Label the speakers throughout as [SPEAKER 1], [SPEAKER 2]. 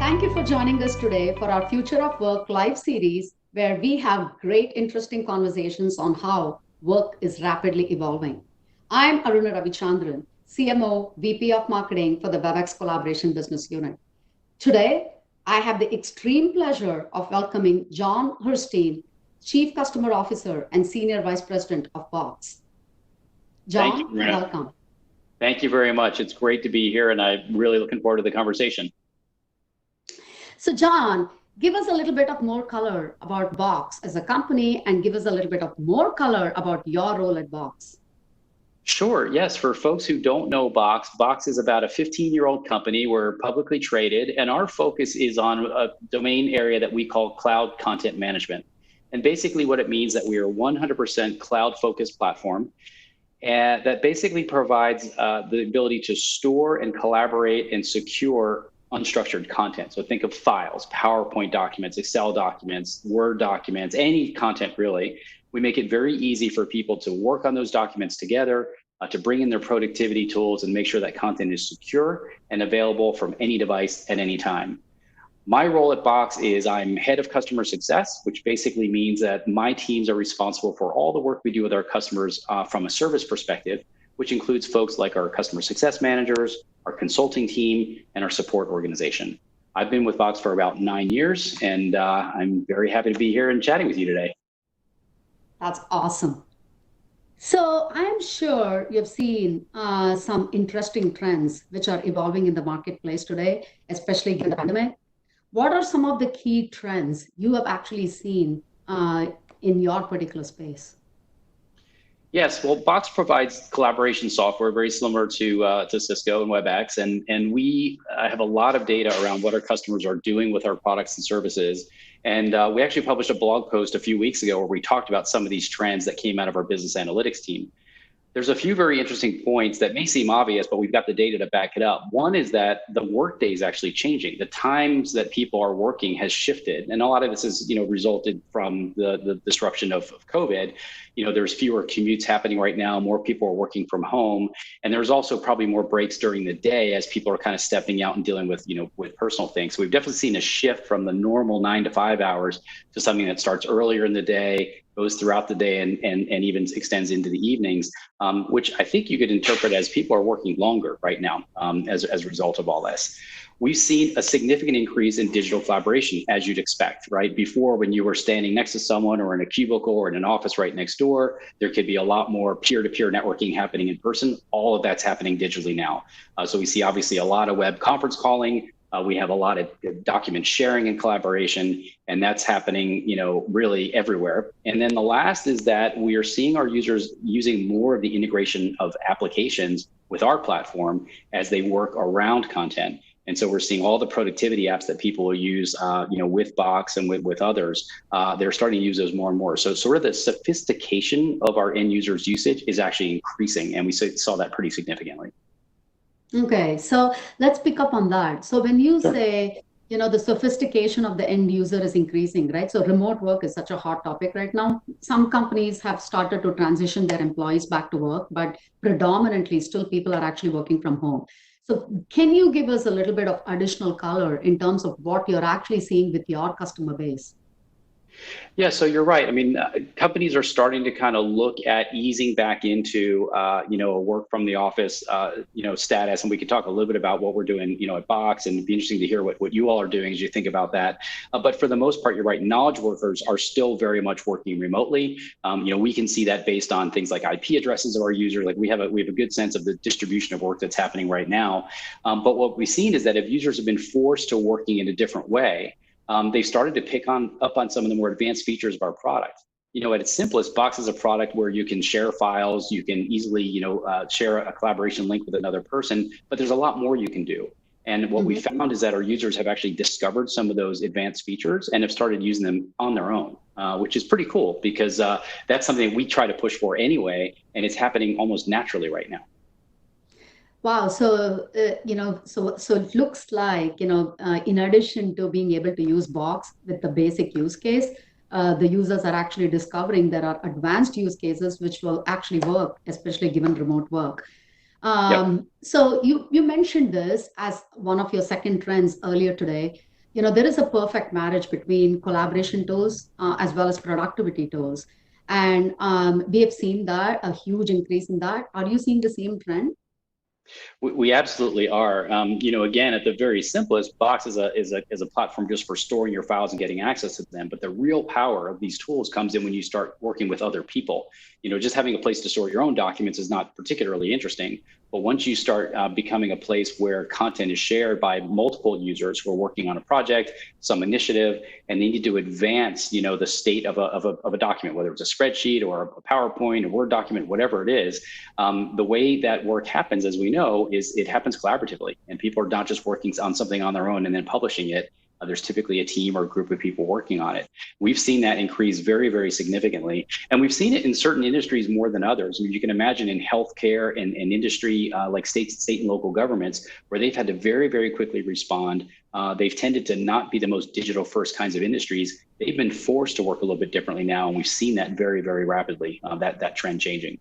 [SPEAKER 1] Thank you for joining us today for our Future of Work live series, where we have great, interesting conversations on how work is rapidly evolving. I'm Aruna Ravichandran, CMO, VP of Marketing for the Webex Collaboration Business Unit. Today, I have the extreme pleasure of welcoming Jon Herstein, Chief Customer Officer and Senior Vice President of Box.
[SPEAKER 2] Thank you,
[SPEAKER 1] Jon,
[SPEAKER 2] Aruna.
[SPEAKER 1] welcome.
[SPEAKER 2] Thank you very much. It's great to be here, and I'm really looking forward to the conversation.
[SPEAKER 1] So, Jon, give us a little bit of more color about Box as a company and give us a little bit of more color about your role at Box.
[SPEAKER 2] Sure, yes. For folks who don't know Box, Box is about a 15-year-old company. We're publicly traded, and our focus is on a domain area that we call cloud content management. And basically what it means that we are 100% cloud-focused platform, and that basically provides the ability to store and collaborate and secure unstructured content. So think of files, PowerPoint documents, Excel documents, Word documents, any content really. We make it very easy for people to work on those documents together, to bring in their productivity tools and make sure that content is secure and available from any device at any time. My role at Box is I'm head of customer success, which basically means that my teams are responsible for all the work we do with our customers from a service perspective, which includes folks like our customer success managers, our consulting team, and our support organization. I've been with Box for about 9 years, and I'm very happy to be here and chatting with you today.
[SPEAKER 1] That's awesome. So I'm sure you've seen some interesting trends which are evolving in the marketplace today, especially given the pandemic. What are some of the key trends you have actually seen in your particular space?
[SPEAKER 2] Yes, well, Box provides collaboration software very similar to Cisco and Webex, and we have a lot of data around what our customers are doing with our products and services. And we actually published a blog post a few weeks ago where we talked about some of these trends that came out of our business analytics team. There's a few very interesting points that may seem obvious, but we've got the data to back it up. One is that the workday is actually changing. The times that people are working has shifted, and a lot of this is, resulted from the disruption of COVID. There's fewer commutes happening right now. More people are working from home, and there's also probably more breaks during the day as people are kind of stepping out and dealing with, with personal things. So we've definitely seen a shift from the normal 9 to 5 hours to something that starts earlier in the day, goes throughout the day, and even extends into the evenings, which I think you could interpret as people are working longer right now as a result of all this. We've seen a significant increase in digital collaboration, as you'd expect, right? Before, when you were standing next to someone or in a cubicle or in an office right next door, there could be a lot more peer-to-peer networking happening in person. All of that's happening digitally now. So we see obviously a lot of web conference calling. We have a lot of document sharing and collaboration, and that's happening, really everywhere. And then the last is that we are seeing our users using more of the integration of applications with our platform as they work around content. And so we're seeing all the productivity apps that people will use, with Box and with others. They're starting to use those more and more. So sort of the sophistication of our end users' usage is actually increasing, and we saw that pretty significantly.
[SPEAKER 1] Okay, so let's pick up on that. So when you say, the sophistication of the end user is increasing, right? So remote work is such a hot topic right now. Some companies have started to transition their employees back to work, but predominantly still people are actually working from home. So can you give us a little bit of additional color in terms of what you're actually seeing with your customer base?
[SPEAKER 2] Yeah, so you're right. I mean, companies are starting to kind of look at easing back into, a work from the office, status. And we can talk a little bit about what we're doing, at Box, and it'd be interesting to hear what you all are doing as you think about that. But for the most part, you're right. Knowledge workers are still very much working remotely. We can see that based on things like IP addresses of our users. Like we have a good sense of the distribution of work that's happening right now. But what we've seen is that if users have been forced to working in a different way, they've started to pick up on some of the more advanced features of our product. At its simplest, Box is a product where you can share files, you can easily, share a collaboration link with another person, but there's a lot more you can do. And what we found is that our users have actually discovered some of those advanced features and have started using them on their own, which is pretty cool because that's something we try to push for anyway, and it's happening almost naturally right now.
[SPEAKER 1] Wow. So, so it looks like, in addition to being able to use Box with the basic use case, the users are actually discovering there are advanced use cases which will actually work, especially given remote work. So you mentioned this as one of your second trends earlier today. There is a perfect marriage between collaboration tools as well as productivity tools. And we have seen that a huge increase in that. Are you seeing the same trend?
[SPEAKER 2] We absolutely are. Again, at the very simplest, Box is a platform just for storing your files and getting access to them. But the real power of these tools comes in when you start working with other people. Just having a place to store your own documents is not particularly interesting. But once you start becoming a place where content is shared by multiple users who are working on a project, some initiative, and they need to advance, the state of a document, whether it's a spreadsheet or a PowerPoint, a Word document, whatever it is, the way that work happens, as we know, is it happens collaboratively, and people are not just working on something on their own and then publishing it. There's typically a team or a group of people working on it. We've seen that increase very, very significantly. And we've seen it in certain industries more than others. I mean, you can imagine in healthcare and industry like state and local governments, where they've had to very, very quickly respond. They've tended to not be the most digital first kinds of industries. They've been forced to work a little bit differently now. And we've seen that very, very rapidly, that trend changing.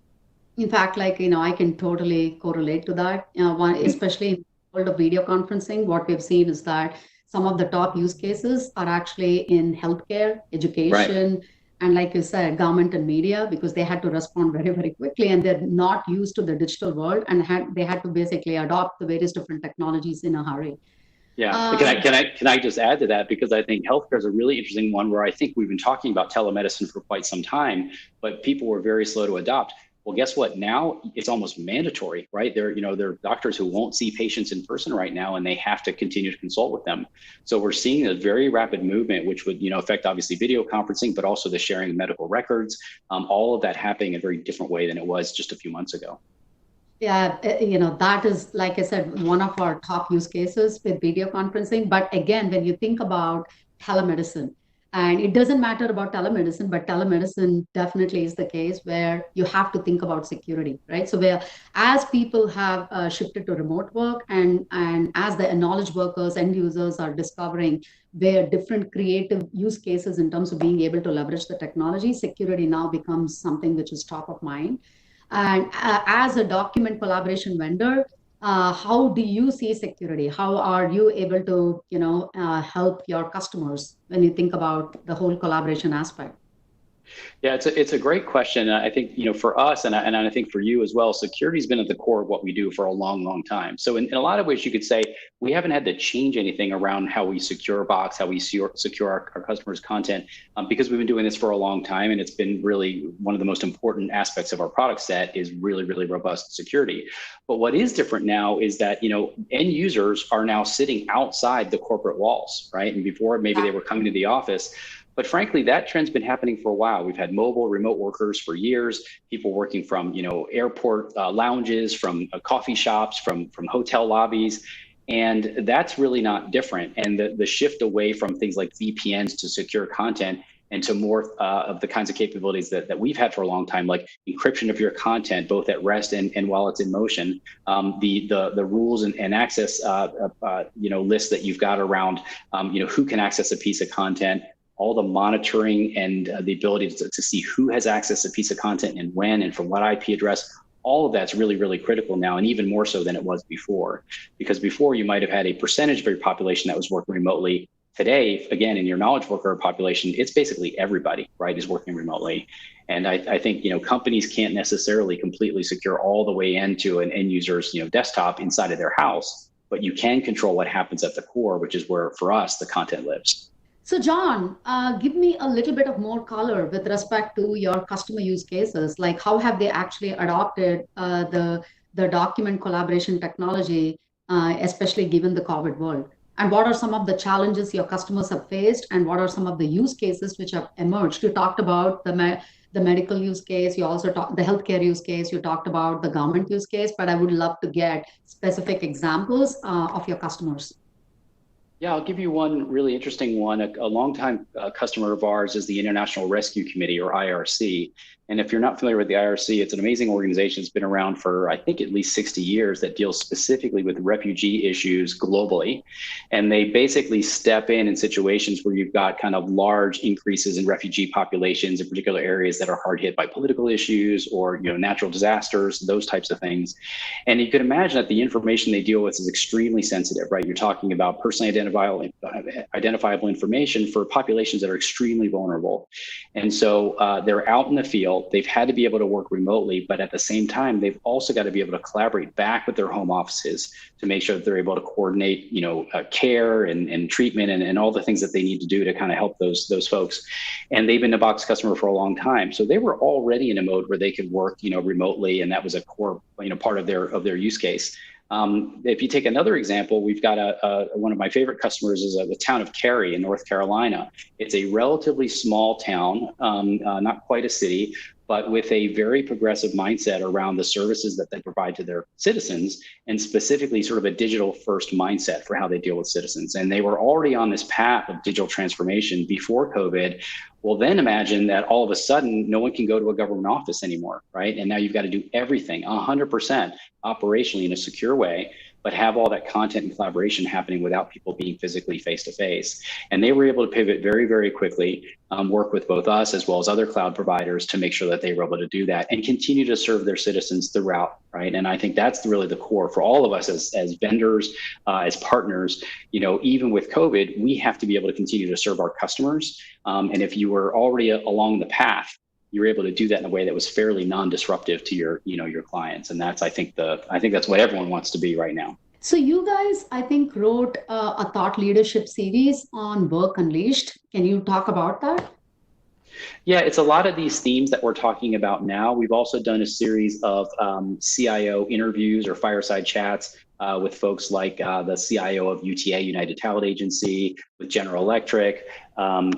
[SPEAKER 1] In fact, I can totally correlate to that. Especially in the world of video conferencing, what we've seen is that some of the top use cases are actually in healthcare, education, right, and like you said, government and media, because they had to respond very, very quickly, and they're not used to the digital world, and they had to basically adopt the various different technologies in a hurry.
[SPEAKER 2] Yeah, can I just add to that, because I think healthcare is a really interesting one where I think we've been talking about telemedicine for quite some time, but people were very slow to adopt. Well, guess what? Now it's almost mandatory, right? There are doctors who won't see patients in person right now, and they have to continue to consult with them. So we're seeing a very rapid movement, which would, affect obviously video conferencing, but also the sharing of medical records. All of that happening in a very different way than it was just a few months ago.
[SPEAKER 1] Yeah, that is, like I said, one of our top use cases with video conferencing. But again, when you think about telemedicine, and it doesn't matter about telemedicine, but telemedicine definitely is the case where you have to think about security, right? So as people have shifted to remote work, and as the knowledge workers, end users are discovering their different creative use cases in terms of being able to leverage the technology, security now becomes something which is top of mind. And as a document collaboration vendor, how do you see security? How are you able to, help your customers when you think about the whole collaboration aspect?
[SPEAKER 2] Yeah, it's a great question. I think, for us, and I think for you as well, security has been at the core of what we do for a long, long time. So in a lot of ways, you could say we haven't had to change anything around how we secure Box, how we secure our customers' content, because we've been doing this for a long time, and it's been really one of the most important aspects of our product set is really, really robust security. But what is different now is that, end users are now sitting outside the corporate walls, right? And before, maybe they were coming to the office. But frankly, that trend's been happening for a while. We've had mobile remote workers for years, people working from airport lounges, from coffee shops, from hotel lobbies. And that's really not different. And the shift away from things like VPNs to secure content and to more of the kinds of capabilities that we've had for a long time, like encryption of your content, both at rest and while it's in motion, the rules and access lists that you've got around who can access a piece of content, all the monitoring and the ability to see who has access to a piece of content and when and from what IP address. All of that's really, really critical now, and even more so than it was before. Because before you might have had a percentage of your population that was working remotely. Today, again, in your knowledge worker population, it's basically everybody, right, is working remotely. And I think, companies can't necessarily completely secure all the way into an end user's, desktop inside of their house, but you can control what happens at the core, which is where, for us, the content lives.
[SPEAKER 1] So Jon, give me a little bit of more color with respect to your customer use cases. Like, how have they actually adopted the document collaboration technology, especially given the COVID world? And what are some of the challenges your customers have faced? And what are some of the use cases which have emerged? You talked about the medical use case. You also talked the healthcare use case. You talked about the government use case. But I would love to get specific examples of your customers.
[SPEAKER 2] Yeah, I'll give you one really interesting one. A longtime customer of ours is the International Rescue Committee, or IRC. And if you're not familiar with the IRC, it's an amazing organization. It's been around for, I think, at least 60 years that deals specifically with refugee issues globally. And they basically step in situations where you've got kind of large increases in refugee populations in particular areas that are hard hit by political issues or natural disasters, those types of things. And you can imagine that the information they deal with is extremely sensitive, right? You're talking about personally identified identifiable information for populations that are extremely vulnerable. And so they're out in the field. They've had to be able to work remotely, but at the same time, they've also got to be able to collaborate back with their home offices to make sure that they're able to coordinate, care and treatment and all the things that they need to do to kind of help those folks. And they've been a Box customer for a long time, so they were already in a mode where they could work, remotely, and that was a core, part of their use case. If you take another example, we've got one of my favorite customers is the town of Cary in North Carolina. It's a relatively small town, not quite a city, but with a very progressive mindset around the services that they provide to their citizens, and specifically sort of a digital first mindset for how they deal with citizens. And they were already on this path of digital transformation before COVID. Well, then imagine that all of a sudden, no one can go to a government office anymore, right? And now you've got to do everything 100% operationally in a secure way, but have all that content and collaboration happening without people being physically face-to-face. And they were able to pivot very, very quickly, work with both us as well as other cloud providers to make sure that they were able to do that and continue to serve their citizens throughout, right? And I think that's really the core for all of us as vendors, as partners. Even with COVID, we have to be able to continue to serve our customers. And if you were already along the path, you were able to do that in a way that was fairly non-disruptive to your clients. And that's, I think that's what everyone wants to be right now.
[SPEAKER 1] So you guys, I think, wrote a thought leadership series on Work Unleashed. Can you talk about that?
[SPEAKER 2] Yeah, it's a lot of these themes that we're talking about now. We've also done a series of CIO interviews or fireside chats with folks like the CIO of UTA, United Talent Agency, with General Electric,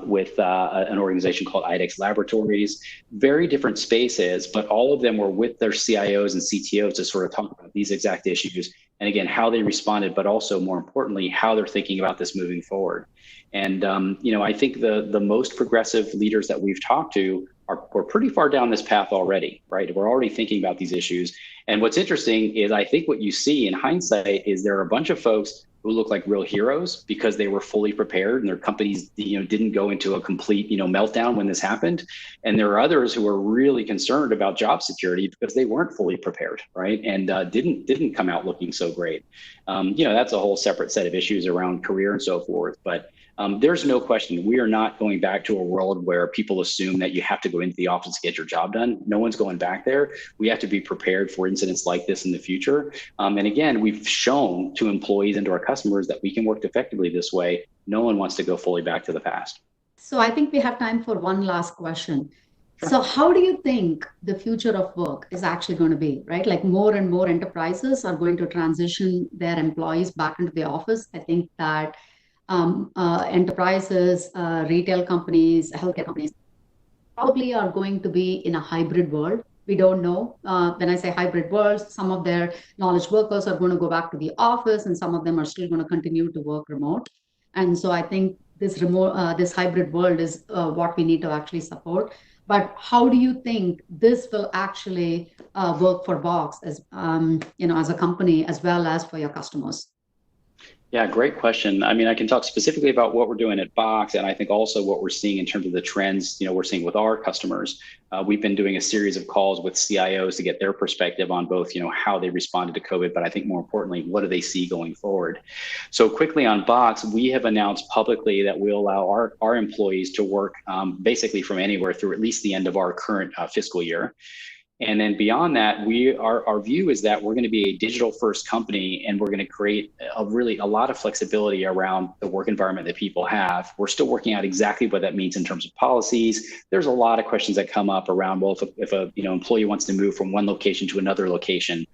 [SPEAKER 2] with an organization called IDEX Laboratories. Very different spaces, but all of them were with their CIOs and CTOs to sort of talk about these exact issues. And again, how they responded, but also more importantly, how they're thinking about this moving forward. And I think the most progressive leaders that we've talked to are pretty far down this path already, right? We're already thinking about these issues. And what's interesting is I think what you see in hindsight is there are a bunch of folks who look like real heroes because they were fully prepared and their companies didn't go into a complete meltdown when this happened. And there are others who are really concerned about job security because they weren't fully prepared, right? And didn't come out looking so great. That's a whole separate set of issues around career and so forth. But there's no question we are not going back to a world where people assume that you have to go into the office to get your job done. No one's going back there. We have to be prepared for incidents like this in the future. And again, we've shown to employees and to our customers that we can work effectively this way. No one wants to go fully back to the past.
[SPEAKER 1] So I think we have time for one last question.
[SPEAKER 2] Sure.
[SPEAKER 1] So how do you think the future of work is actually going to be, right? Like more and more enterprises are going to transition their employees back into the office. I think that enterprises, retail companies, healthcare companies probably are going to be in a hybrid world. We don't know. When I say hybrid world, some of their knowledge workers are going to go back to the office and some of them are still going to continue to work remote. And so I think this hybrid world is what we need to actually support. But how do you think this will actually work for Box as as a company as well as for your customers?
[SPEAKER 2] Yeah, great question. I mean, I can talk specifically about what we're doing at Box, and I think also what we're seeing in terms of the trends, we're seeing with our customers. We've been doing a series of calls with CIOs to get their perspective on both, how they responded to COVID, but I think more importantly, what do they see going forward? So quickly on Box, we have announced publicly that we'll allow our employees to work basically from anywhere through at least the end of our current fiscal year. And then beyond that, our view is that we're going to be a digital first company, and we're going to create a lot of flexibility around the work environment that people have. We're still working out exactly what that means in terms of policies. There's a lot of questions that come up around, well, if a employee wants to move from one location to another location,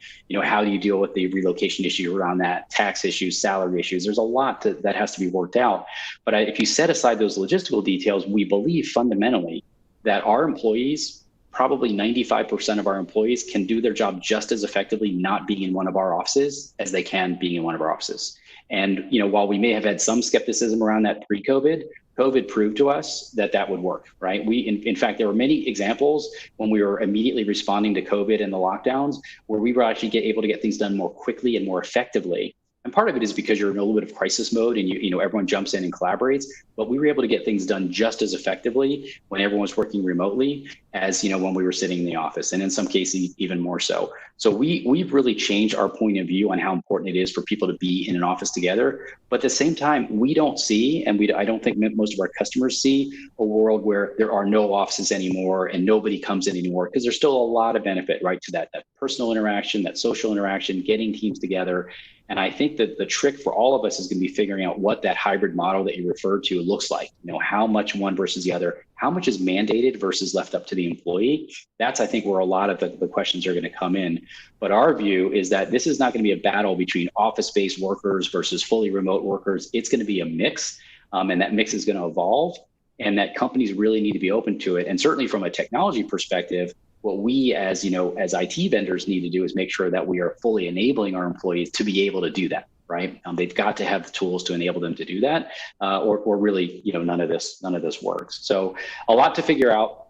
[SPEAKER 2] how do you deal with the relocation issue around that, tax issues, salary issues? There's a lot that has to be worked out. But if you set aside those logistical details, we believe fundamentally that our employees, probably 95% of our employees, can do their job just as effectively not being in one of our offices as they can being in one of our offices. And while we may have had some skepticism around that pre-COVID, COVID proved to us that would work, right? In fact, there were many examples when we were immediately responding to COVID and the lockdowns where we were actually able to get things done more quickly and more effectively And part of it is because you're in a little bit of crisis mode and everyone jumps in and collaborates, but we were able to get things done just as effectively when everyone was working remotely as, when we were sitting in the office, and in some cases even more so. So we've really changed our point of view on how important it is for people to be in an office together. But at the same time, we don't see, and I don't think most of our customers see, a world where there are no offices anymore and nobody comes in anymore, because there's still a lot of benefit, right, to that personal interaction, that social interaction, getting teams together. And I think that the trick for all of us is going to be figuring out what that hybrid model that you referred to looks like. How much one versus the other, how much is mandated versus left up to the employee. That's, I think, where a lot of the questions are going to come in. But our view is that this is not going to be a battle between office-based workers versus fully remote workers. It's going to be a mix, and that mix is going to evolve, and that companies really need to be open to it. And certainly from a technology perspective, what we as IT vendors need to do is make sure that we are fully enabling our employees to be able to do that, right? They've got to have the tools to enable them to do that, or really, none of this works. So a lot to figure out,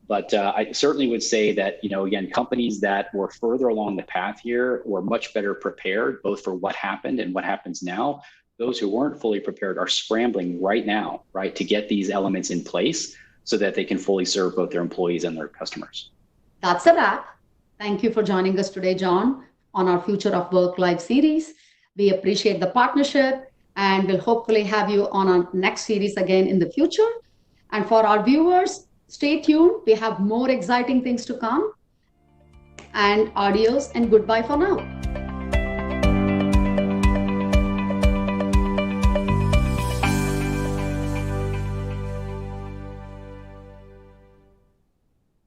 [SPEAKER 2] but I certainly would say that, again, companies that were further along the path here were much better prepared, both for what happened and what happens now. Those who weren't fully prepared are scrambling right now, right, to get these elements in place so that they can fully serve both their employees and their customers.
[SPEAKER 1] That's a wrap. Thank you for joining us today, Jon, on our Future of Work live series. We appreciate the partnership, and we'll hopefully have you on our next series again in the future. And for our viewers, stay tuned. We have more exciting things to come. And adios and goodbye for now.